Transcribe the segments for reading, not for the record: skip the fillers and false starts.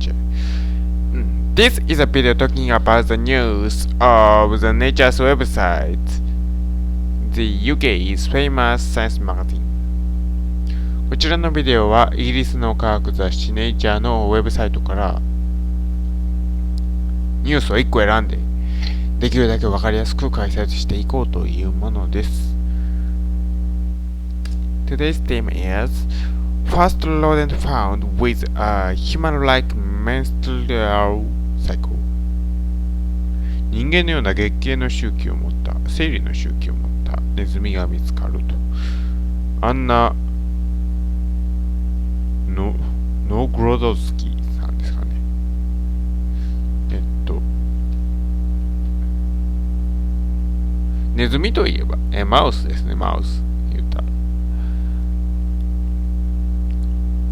nature. This is a video talking about the news of the Nature's website, the UK's famous science magazine. こちらのビデオはイギリスの科学雑誌ネイチャーのウェブサイトからニュースを1個選んでできるだけ分かりやすく解説していこうというものです。Today's theme is First rodent found with a human-like menstrual cycle. 人間のような月経の周期を持った生理の周期を持ったネズミが見つかると。あんなノグロドスキーさんですかね。ネズミといえば、マウスですね。マウス言ったら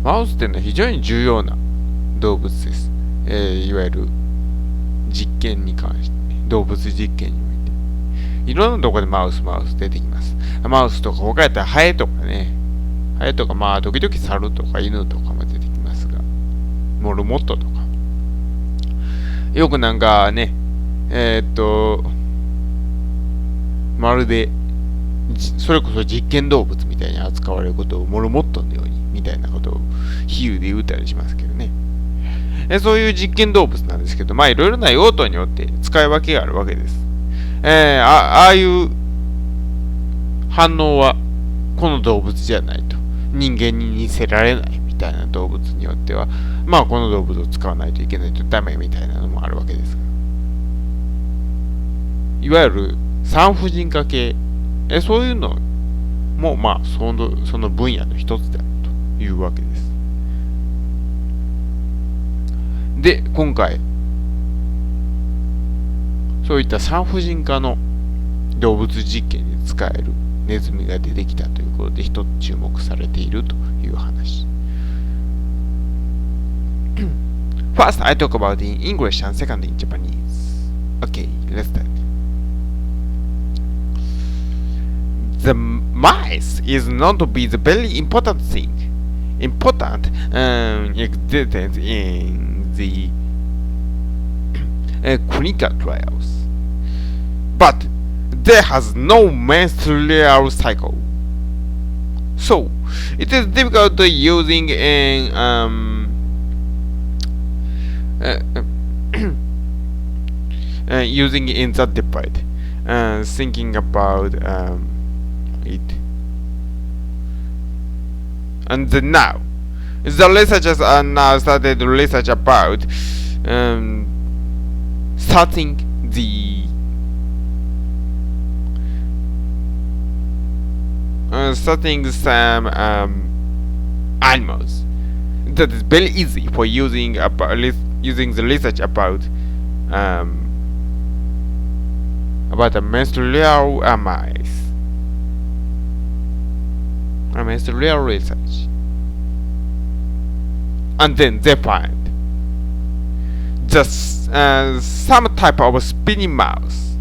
マウスっていうのは非常に重要な動物です。いわゆる実験に関して、動物実験においていろんなところでマウス出てきます。マウスとか他やったらハエとかね、ハエとかまあ時々猿とか犬とかも出てきますが、モルモットとかよくなんかね、まるでそれこそ実験動物みたいに扱われることをモルモットのようにみたいなことを比喩で言うたりしますけどね。そういう実験動物なんですけど、まあいろいろな用途によって使い分けがあるわけです。ああいう反応はこの動物じゃないと、人間に似せられないみたいな動物によっては、まあこの動物を使わないといけないとダメみたいなのもあるわけですが、いわゆる産婦人科系、そういうのもまあその分野の一つであるというわけです。で、今回そういった産婦人科の動物実験に使えるネズミが出てきたということで一つ注目されているという話。First, I talk about in English and second in Japanese. Okay, let's start. The mice is known to be the very important ingredient in the clinical trials. But there has no menstrual cycle, so it is difficult using using in that debate. Thinking about it, and now the researchers are now started research about starting some animals that is very easy for using the research about a menstrual mice. Menstrual research, and then they find just some type of spinning mouse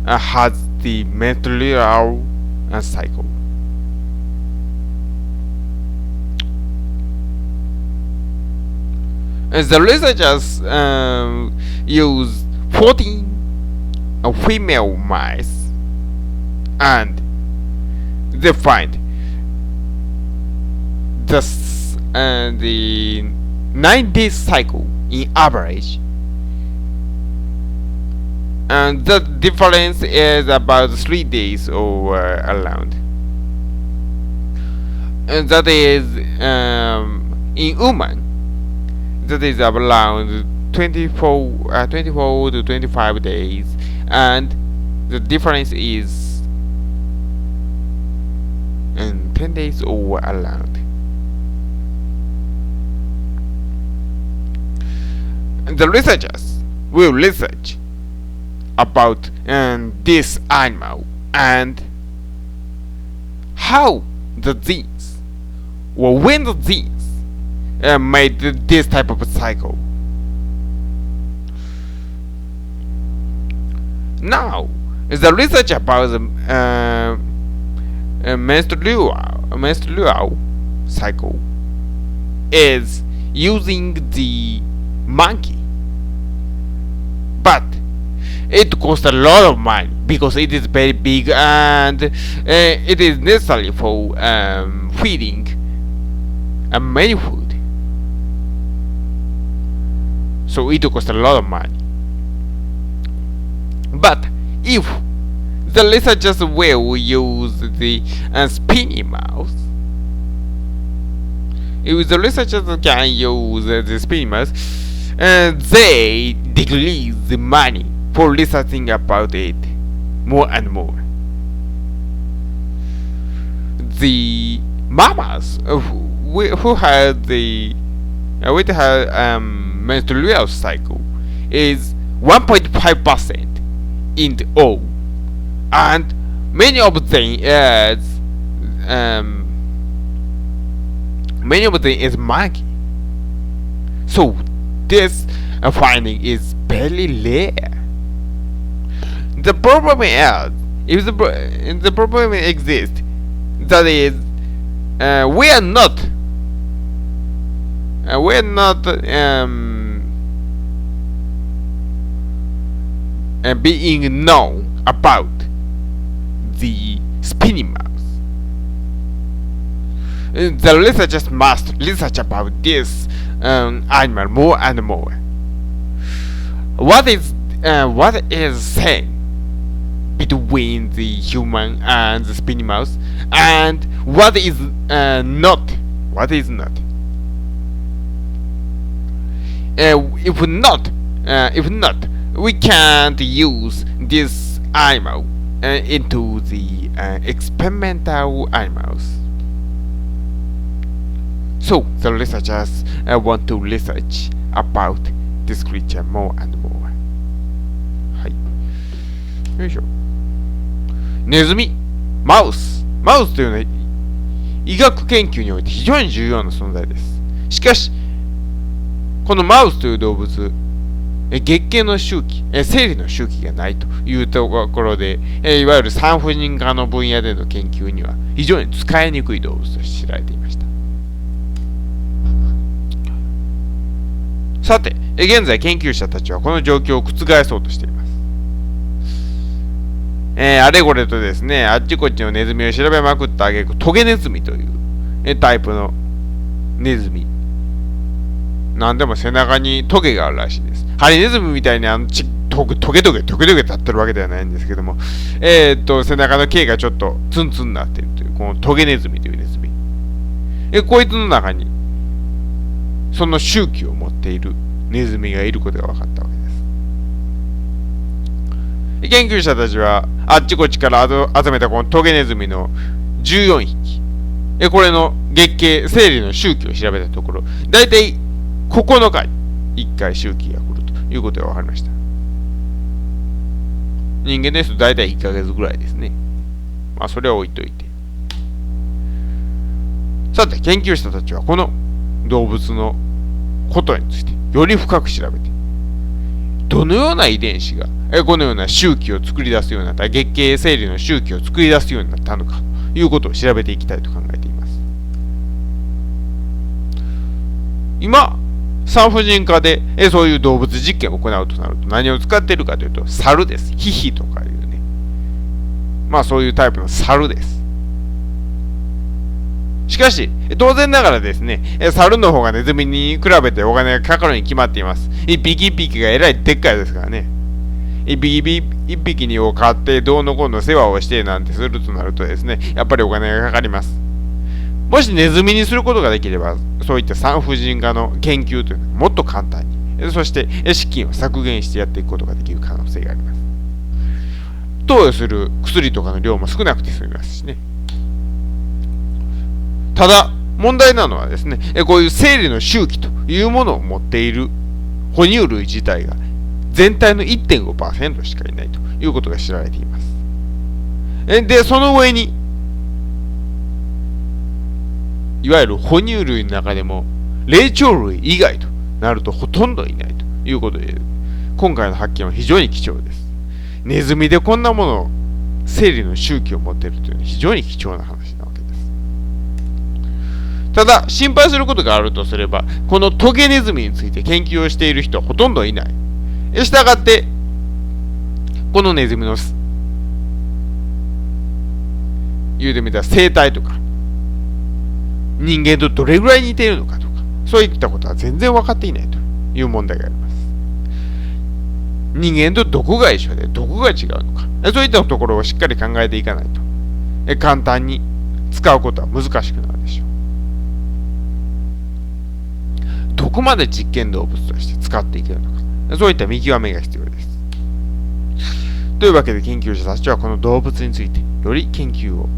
has the menstrual cycle. The researchers use 14 female mice, and they find the 9-day cycle in average, and the difference is about 3 days or around, and that is in women that is around 24 to 25 days, and the difference is 10 days or around. The researchers will research about this animal and how the genes or when the genes made this type of cycle. Now, the research about the menstrual cycle is using the monkey. But it costs a lot of money because it is very big and it is necessary for feeding many food. So it costs a lot of money. But if the researchers will use the spinning mouse, if the researchers can use the spinning mouse, they decrease the money for researching about it more and more. The mammals who have the with her menstrual cycle is 1.5% in all, and many of them is monkey. So this finding is very rare. The problem is, if the problem exists, that is, we are not being known about the spinning mouse. The researchers must research about this animal more and more. What is said between the human and the spinning mouse, and what is not? What is not? If not, we can't use this animal into the experimental animals. So the researchers want to research about this creature more and more. はい。よいしょ。ネズミ、マウスというのは医学研究において非常に重要な存在です。しかし、このマウスという動物、月経の周期、生理の周期がないというところで、いわゆる産婦人科の分野での研究には非常に使いにくい動物として知られていました。さて、現在研究者たちはこの状況を覆そうとしています。あれこれとですね、あっちこっちのネズミを調べまくった挙句、トゲネズミという、タイプのネズミ。なんでも背中にトゲがあるらしいです。ハリネズミみたいにトゲ立ってるわけではないんですけども、背中の毛がちょっとツンツンになっているという、このトゲネズミというネズミ。こいつの中に、その周期を持っているネズミがいることが分かったわけです。研究者たちはあっちこっちから集めたこのトゲネズミの14匹、これの月経、生理の周期を調べたところ、だいたい9日に1回周期が来るということが分かりました。人間ですとだいたい1ヶ月ぐらいですね。まあそれは置いといて。さて、研究者たちはこの動物のことについてより深く調べて、どのような遺伝子がこのような周期を作り出すようになった、月経生理の周期を作り出すようになったのかということを調べていきたいと考えています。今、産婦人科でそういう動物実験を行うとなると何を使っているかというと、猿です。ヒヒとかいうね。まあそういうタイプの猿です。しかし、当然ながらですね、猿の方がネズミに比べてお金がかかるに決まっています。一匹一匹がえらいでっかいですからね。一匹にを飼ってどうのこうの世話をしてなんてするとなるとですね、やっぱりお金がかかります。もしネズミにすることができれば、そういった産婦人科の研究というのはもっと簡単に、そして資金を削減してやっていくことができる可能性があります。投与する薬とかの量も少なくて済みますしね。ただ、問題なのはですね、こういう生理の周期というものを持っている哺乳類自体が全体の 1.5% しかいないということが知られています。で、その上に、いわゆる哺乳類の中でも霊長類以外となるとほとんどいないということで、今回の発見は非常に貴重です。ネズミでこんなもの、生理の周期を持っているというのは非常に貴重な話なわけです。ただ、心配することがあるとすれば、このトゲネズミについて研究をしている人はほとんどいない。したがって、このネズミの言うてみたら生態とか、人間とどれぐらい似ているのかとか、そういったことは全然分かっていないという問題があります。人間とどこが一緒でどこが違うのか、そういったところをしっかり考えていかないと、簡単に使うことは難しくなるでしょう。どこまで実験動物として使っていけるのか、そういった見極めが必要です。というわけで研究者たちはこの動物についてより研究を、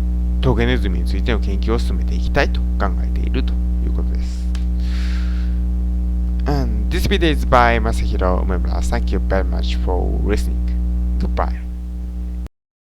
トゲネズミについての研究を進めていきたいと考えているということです。And this video is by MASAHIRO UMEMURA. Thank you very much for listening. Goodbye.